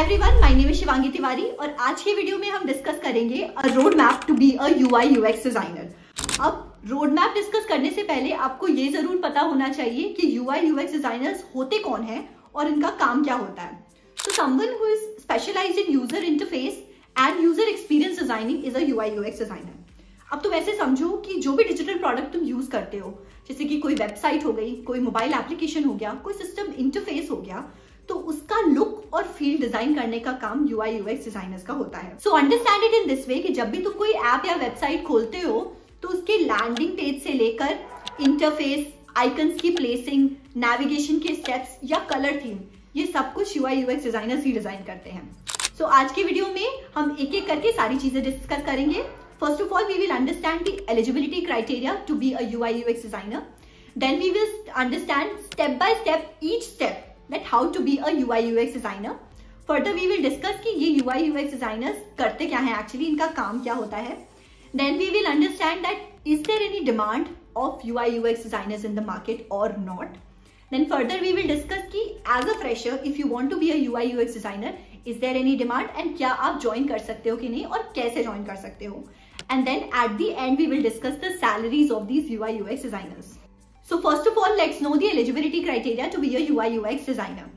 Everyone, my name is Shivangi Tiwari और आज के वीडियो में हम डिस्कस करेंगे a road map to be a UI UX designer. अब रोड मैप डिस्कस करने से पहले आपको ये जरूर पता होना चाहिए कि यूआई यूएक्स डिजाइनर्स होते कौन हैं और इनका काम क्या होता है। तो someone who is specialized in user interface and user experience designing is a UI UX designer. अब तुम ऐसे समझो कि जो भी डिजिटल प्रोडक्ट तुम यूज करते हो, जैसे कि कोई वेबसाइट हो गई, कोई मोबाइल एप्लीकेशन हो गया, कोई सिस्टम इंटरफेस हो गया, तो उसका लुक और फील डिजाइन करने का काम यूआई यूएक्स डिजाइनर्स का होता है। So understand it in this way कि जब भी तुम कोई ऐप या वेबसाइट खोलते हो तो उसके लैंडिंग पेज से लेकर इंटरफेस, आइकन्स की प्लेसिंग, नेविगेशन के स्टेप्स या कलर थीम, ये सब कुछ यूआई यूएक्स डिजाइनर्स ही डिजाइन करते हैं। सो आज के वीडियो में हम एक एक करके सारी चीजें डिस्कस करेंगे। First of all, we will understand the eligibility criteria to be a UI UX designer. Then we will understand step by step each step that how to be a UI UX designer. Further we will discuss कि ये UI UX designers करते क्या हैं actually, इनका काम क्या होता है. Then we will understand that is there any demand of UI UX designers in the market or not. Then further we will discuss कि as a fresher if you want to be a UI UX designer is there any demand and क्या आप join कर सकते हो कि नहीं और कैसे join कर सकते हो. And then at the end we will discuss the salaries of these UI UX designers. So first of all, let's know the eligibility criteria to be a UI UX designer.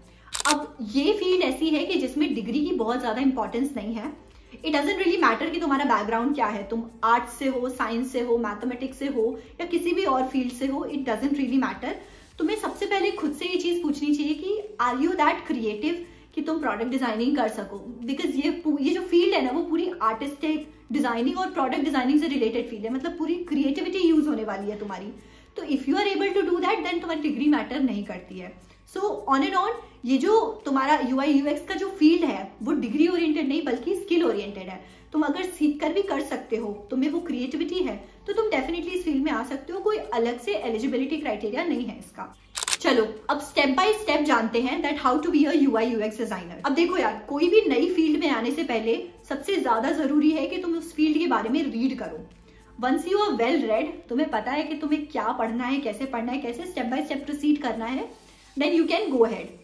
अब ये field ऐसी है कि जिसमें degree की बहुत ज्यादा importance नहीं है। इट डजंट रियली मैटर कि तुम्हारा बैकग्राउंड क्या है, तुम आर्ट्स से हो, साइंस से हो, मैथमेटिक्स से हो या किसी भी और फील्ड से हो, इट डजंट रियली मैटर। तुम्हें सबसे पहले खुद से ये चीज पूछनी चाहिए कि आर यू दैट क्रिएटिव कि तुम प्रोडक्ट डिजाइनिंग कर सको। बिकॉज ये जो फील्ड है ना, वो पूरी आर्टिस्टिक डिजाइनिंग और प्रोडक्ट डिजाइनिंग से रिलेटेड फील्ड है, मतलब पूरी क्रिएटिविटी यूज होने वाली है तुम्हारी। तो if you are able to do that then तुम्हारी डिग्री मैटर नहीं करती है। सो ऑन एंड ऑन ये जो तुम्हारा यूआई यूएक्स का जो फील्ड है वो डिग्री ओरिएंटेड नहीं बल्कि स्किल ओरिएंटेड है। तुम अगर सीख कर भी कर सकते हो, तुम्हें वो क्रिएटिविटी है, तो तुम डेफिनेटली इस फील्ड में आ सकते हो। कोई अलग से एलिजिबिलिटी क्राइटेरिया नहीं है इसका। चलो अब स्टेप बाय स्टेप जानते हैं that how to be a UI UX designer. अब देखो यार, कोई भी नई फील्ड में आने से पहले सबसे ज्यादा जरूरी है कि तुम उस फील्ड के बारे में रीड करो। Once you are well read, तुम्हें पता है कि तुम्हें क्या पढ़ना है, कैसे पढ़ना है, कैसे स्टेप बाय स्टेप प्रोसीड करना है, then you can go ahead.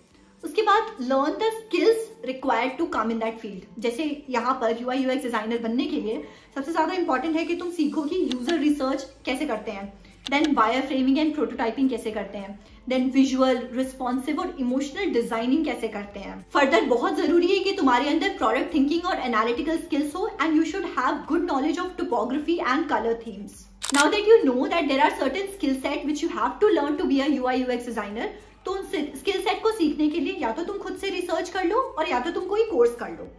उसके बाद learn the skills required to come in that field. जैसे यहाँ पर यूआई यूएक्स डिजाइनर बनने के लिए सबसे ज्यादा इंपॉर्टेंट है कि तुम सीखो कि यूजर रिसर्च कैसे करते हैं, then wire framing and prototyping कैसे करते हैं, देन विजुअल, रिस्पॉन्सिव और इमोशनल डिजाइनिंग कैसे करते हैं। फर्दर बहुत जरूरी है कि तुम्हारे अंदर प्रोडक्ट थिंकिंग और एनालिटिकल स्किल्स हो and you should have good knowledge of topography and colour themes. Now that you know that there are certain skill set which you have to learn to be a UI UX designer, तो उन skill set को सीखने के लिए या तो तुम खुद से रिसर्च कर लो और या तो तुम कोई कोर्स कर लो।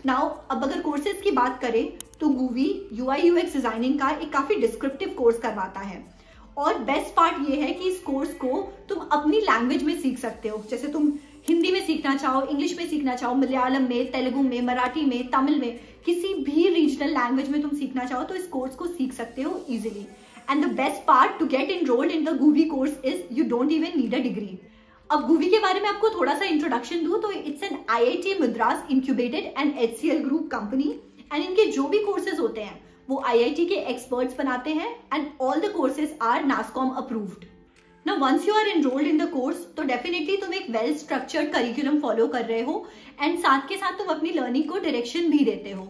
नाउ अब अगर कोर्सेज की बात करें तो गूवी यूआई यूएक्स डिजाइनिंग का एक काफी डिस्क्रिप्टिव कोर्स करवाता है और बेस्ट पार्ट ये है कि इस कोर्स को तुम अपनी लैंग्वेज में सीख सकते हो। जैसे तुम हिंदी में सीखना चाहो, इंग्लिश में सीखना चाहो, मलयालम में, तेलुगु में, मराठी में, तमिल में, किसी भी रीजनल लैंग्वेज में तुम सीखना चाहो तो इस कोर्स को सीख सकते हो easily. And the best part to get enrolled in the गूवी course is you don't even need a degree. अब गूवी के बारे में आपको थोड़ा सा इंट्रोडक्शन दूं तो it's an IIT Madras incubated and HCL group company and इनके जो भी कोर्सेज होते हैं वो IIT के एक्सपर्ट्स बनाते हैं and all the courses are NASSCOM approved. Now once you are enrolled in the course तो डेफिनेटली तुम एक वेल स्ट्रक्चर्ड करिकुलम फॉलो कर रहे हो एंड साथ के साथ तुम अपनी लर्निंग को डायरेक्शन भी देते हो।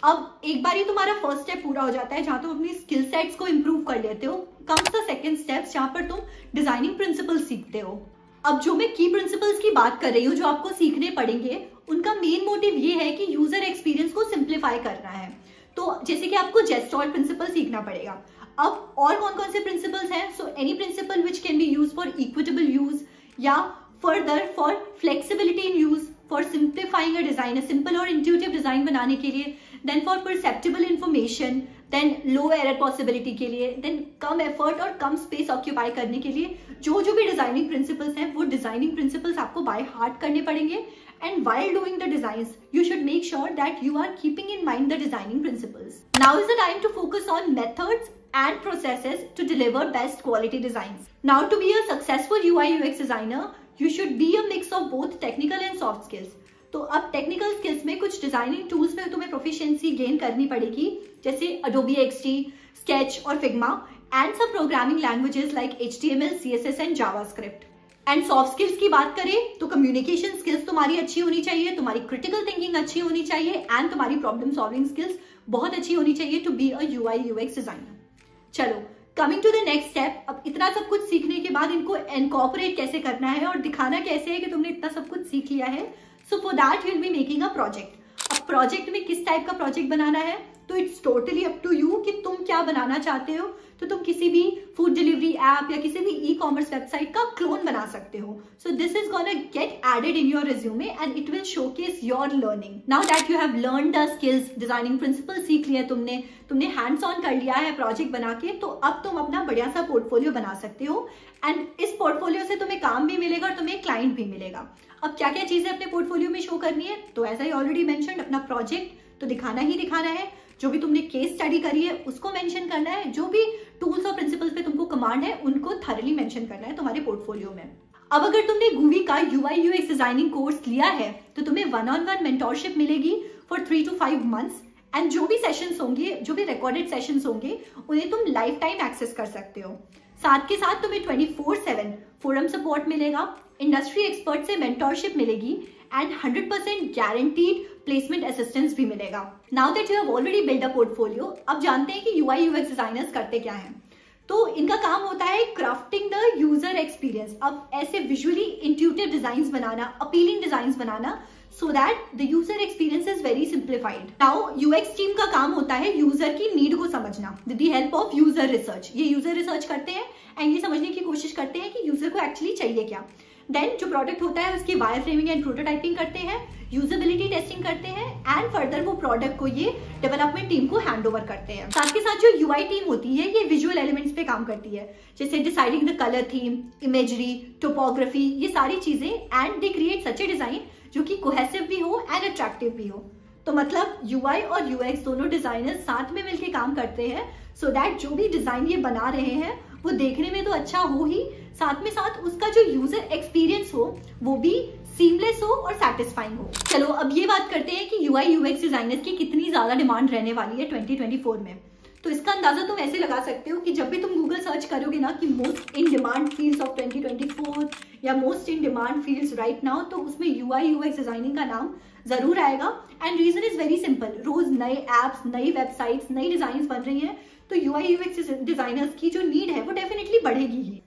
अब एक बार ही तुम्हारा फर्स्ट स्टेप पूरा हो जाता है जहां तुम अपनी स्किल सेट्स को इंप्रूव कर लेते हो, कम्स द सेकंड स्टेप्स जहां पर तुम डिजाइनिंग प्रिंसिपल्स सीखते हो। अब जो मैं की प्रिंसिपल्स की बात कर रही हूँ जो आपको सीखने पड़ेंगे, उनका मेन मोटिव ये है कि यूजर एक्सपीरियंस को सिंप्लीफाई करना है। तो जैसे कि आपको जेस्टॉल प्रिंसिपल सीखना पड़ेगा। अब और कौन कौन से प्रिंसिपल्स हैं? So any principle which can be use for equitable use या further for flexibility in use, for simplifying a design, simple और इंट्यूटिव डिजाइन बनाने के लिए, then for perceptible information, then low error possibility के लिए, then come effort और कम space occupy करने के लिए जो भी डिजाइनिंग प्रिंसिपल्स हैं वो डिजाइनिंग प्रिंसिपल्स आपको बाय हार्ट करने पड़ेंगे। And while doing the designs, you should make sure that you are keeping in mind the designing principles. Now is the time to focus on methods and processes to deliver best quality designs. Now to be a successful UI UX designer, you should be a mix of both technical and soft skills. तो अब technical skills में कुछ designing tools में तुम्हें proficiency gain करनी पड़ेगी, जैसे Adobe XD, Sketch और Figma, and some programming languages like HTML, CSS and JavaScript. And soft skills की बात करें तो कम्युनिकेशन स्किल्स तुम्हारी अच्छी होनी चाहिए, तुम्हारी क्रिटिकल थिंकिंग अच्छी होनी चाहिए एंड तुम्हारी प्रॉब्लम सॉल्विंग स्किल्स बहुत अच्छी होनी चाहिए to be a UI UX designer. चलो coming to the next step. अब इतना सब कुछ सीखने के बाद इनको इनकॉर्पोरेट कैसे करना है और दिखाना कैसे है कि तुमने इतना सब कुछ सीख लिया है। So for that you will be making a project. अब प्रोजेक्ट में किस टाइप का प्रोजेक्ट बनाना है तो it's totally up to you कि तुम क्या बनाना चाहते हो। तो तुम किसी भी फूड डिलीवरी ऐप या किसी भी ई-कॉमर्स वेबसाइट का क्लोन बना सकते हो। So this is gonna get added in your resume and it will showcase your learning. Now that you have learn the skills, designing principle सीख लिया तुमने हैंड्स ऑन कर लिया है प्रोजेक्ट बना के, तो अब तुम अपना बढ़िया सा पोर्टफोलियो बना सकते हो एंड इस पोर्टफोलियो से तुम्हें काम भी मिलेगा और तुम्हें क्लाइंट भी मिलेगा। अब क्या क्या चीजें अपने पोर्टफोलियो में शो करनी है, तो एज आई ऑलरेडी मेंशन्ड, अपना प्रोजेक्ट तो दिखाना ही दिखाना है, जो भी तुमने केस स्टडी करी है उसको मेंशन करना है, जो भी टूल्स और प्रिंसिपल्स पे तुमको कमांड है उनको थॉरली मेंशन करना है तुम्हारे पोर्टफोलियो में। अब अगर तुमने गूवी का UI UX डिजाइनिंग कोर्स लिया है तो तुम्हें 1-on-1 मेंटोरशिप मिलेगी फॉर 3 to 5 months एंड जो भी सेशंस होंगे, जो भी रिकॉर्डेड सेशंस होंगे, उन्हें तुम लाइफ टाइम एक्सेस कर सकते हो। साथ के साथ तुम्हें 24/7 फोरम सपोर्ट मिलेगा, इंडस्ट्री एक्सपर्ट से मेंटोरशिप मिलेगी एंड 100% गारंटीड प्लेसमेंट असिस्टेंस भी मिलेगा। Now that you have already build a portfolio, अब जानते हैं कि UI UX डिजाइनर्स करते क्या हैं। तो इनका काम होता है क्राफ्टिंग द यूजर एक्सपीरियंस। अब ऐसे visually intuitive designs banana, appealing designs banana, so that the user experience is very simplified. Now UX team का काम होता है यूजर की नीड को समझना with the help of user research। ये यूजर रिसर्च करते हैं एंड ये समझने की कोशिश करते हैं कि यूजर को एक्चुअली चाहिए क्या। देन जो प्रोडक्ट होता है उसकी वायर फ्रेमिंग एंड प्रोटोटाइपिंग करते हैं, यूजेबिलिटी टेस्टिंग करते हैं एंड फर्दर वो प्रोडक्ट को ये डेवलपमेंट टीम को हैंड ओवर करते हैं। साथ के साथ जो UI टीम होती है ये विजुअल एलिमेंट्स पे काम करती है, जैसे deciding the colour theme, imagery, topography, ये सारी चीजें and they create such A design जो कि कोहेसिव भी हो एंड अट्रैक्टिव भी हो। तो मतलब UI और UX दोनों डिजाइनर्स साथ में मिलकर काम करते हैं सो दैट जो भी डिजाइन ये बना रहे हैं वो देखने में तो अच्छा हो ही, साथ में साथ उसका जो यूजर एक्सपीरियंस हो वो भी सीमलेस हो और सैटिस्फाइंग हो। चलो अब ये बात करते हैं कि UI UX डिजाइनर्स की कितनी ज्यादा डिमांड रहने वाली है 2024 में। तो इसका अंदाजा तुम ऐसे लगा सकते हो कि जब भी तुम गूगल सर्च करोगे ना कि most in demand fields of 2024 या most in demand fields right now, तो उसमें UI UX डिजाइनिंग का नाम जरूर आएगा। And reason is very simple, रोज नए एप्स, नई वेबसाइट्स, नई डिजाइन बन रही हैं, तो UI UX डिजाइनर्स की जो नीड है वो डेफिनेटली बढ़ेगी ही।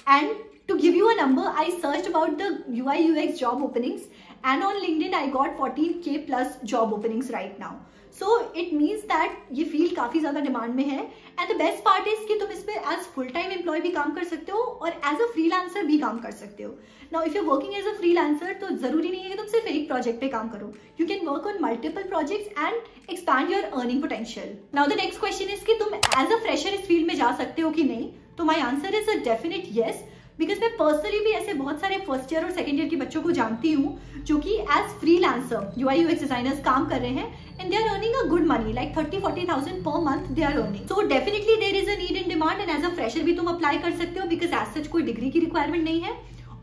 And to give you a number, I searched about the UI UX job openings and on LinkedIn I got 14K plus job openings right now. So it means that ये field काफी ज्यादा demand में है and the best part is कि तुम इसमें as full time employ भी काम कर सकते हो और एज अ फ्रीलांसर भी काम कर सकते हो। Now if you working as a freelancer तो जरूरी नहीं है कि तुम सिर्फ एक प्रोजेक्ट पे काम करो, you can work on multiple projects and expand your earning potential. Now the next question is कि तुम एज अ फ्रेशर इस फील्ड में जा सकते हो कि नहीं, तो my answer is a definite yes, because मैं पर्सनली भी ऐसे बहुत सारे फर्स्ट ईयर और सेकंड ईयर के बच्चों को जानती हूँ जो कि as freelancer UI UX designers काम कर रहे हैं and they are earning a good money, like 30-40,000 per month they are earning. So definitely there is a need in demand and as a fresher भी तुम अप्लाई कर सकते हो, because as such कोई डिग्री की रिक्वायरमेंट नहीं है।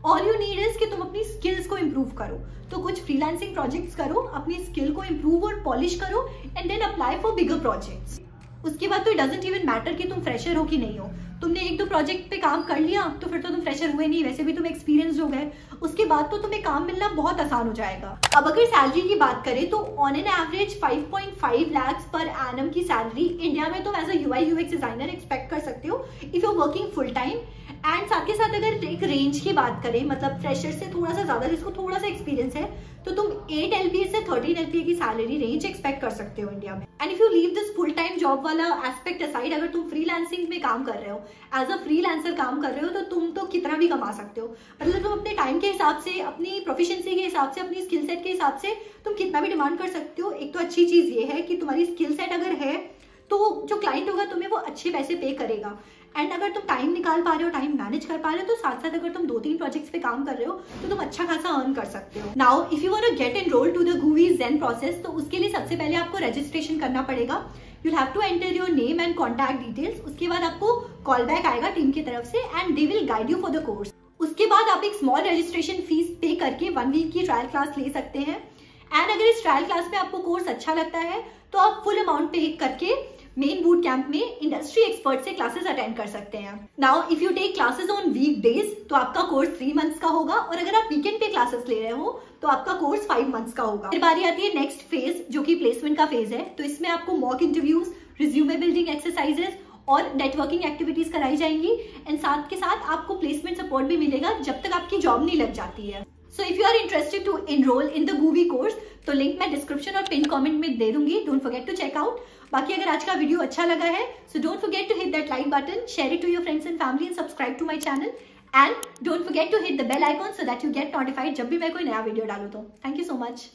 All you need is कि तुम अपनी स्किल्स को इम्प्रूव करो, तो कुछ फ्रीलांसिंग प्रोजेक्ट्स करो, अपनी स्किल को इम्प्रूव और पॉलिश करो and then apply for bigger projects. उसके बाद तो इट डजंट इवन मैटर कि तुम फ्रेशर हो कि नहीं हो, तुमने 1-2 प्रोजेक्ट पे काम कर लिया तो फिर तो तुम फ्रेशर हुए नहीं, वैसे भी तुम एक्सपीरियंस हो गए, उसके बाद तो तुम्हें काम मिलना बहुत आसान हो जाएगा। अब अगर सैलरी की बात करें तो on an average 5.5 lakhs per annum की सैलरी इंडिया में तुम as a UI UX designer expect कर सकते हो if you working full time. And साथ के साथ अगर एक रेंज की बात करें, मतलब फ्रेशर से थोड़ा सा ज्यादा जिसको थोड़ा सा एक्सपीरियंस है, तो तुम 8 LPA से 13 LPA की सैलरी रेंज एक्सपेक्ट कर सकते हो इंडिया में। And if you leave this full time job वाला एस्पेक्ट असाइड, अगर तुम फ्रीलांसिंग में काम कर रहे हो, एज अ फ्रीलांसर काम कर रहे हो, तो तुम तो कितना भी कमा सकते हो। मतलब तुम अपने टाइम के हिसाब से, अपनी प्रोफिशिएंसी के हिसाब से, अपनी स्किल सेट के हिसाब से तुम कितना भी डिमांड कर सकते हो। एक तो अच्छी चीज ये है कि तुम्हारी स्किल सेट अगर है तो जो क्लाइंट होगा तुम्हें वो अच्छे पैसे पे करेगा। एंड अगर तुम टाइम निकाल पा रहे हो, टाइम मैनेज कर पा रहे हो, तो साथ साथ अगर तुम 2-3 प्रोजेक्ट्स पे काम कर रहे हो तो तुम अच्छा खासा अर्न कर सकते हो। Now if you want to get enrolled to the Guvi zen process, तो उसके लिए सबसे पहले आपको रजिस्ट्रेशन करना पड़ेगा। You have to enter your name and contact details. उसके बाद आपको कॉल बैक आएगा टीम की तरफ से and they will guide you for the course. उसके बाद आप एक स्मॉल रजिस्ट्रेशन फीस पे करके 1 वीक की ट्रायल क्लास ले सकते हैं एंड अगर इस ट्रायल क्लास में आपको कोर्स अच्छा लगता है तो आप फुल अमाउंट पे करके मेन बूट कैंप में इंडस्ट्री एक्सपर्ट से क्लासेस अटेंड कर सकते हैं। Now if you take classes on week days तो आपका कोर्स 3 मंथ्स का होगा, और अगर आप वीकेंड पे क्लासेस ले रहे हो तो आपका कोर्स 5 मंथ्स का होगा। फिर बारी आती है नेक्स्ट फेज, जो कि प्लेसमेंट का फेज है। तो इसमें आपको mock interviews, resume building exercises और नेटवर्किंग एक्टिविटीज कराई जाएंगी, एंड साथ के साथ आपको प्लेसमेंट सपोर्ट भी मिलेगा जब तक आपकी जॉब नहीं लग जाती है। So if you are interested to enroll in the गूवी course तो लिंक मैं डिस्क्रिप्शन और पिन कमेंट में दे दूंगी, don't forget to check out. बाकी अगर आज का वीडियो अच्छा लगा है so don't forget to hit that like button, share it to your friends and family and subscribe to my channel, and don't forget to hit the bell icon so that you get notified जब भी मैं कोई नया video डालूं तो। Thank you so much.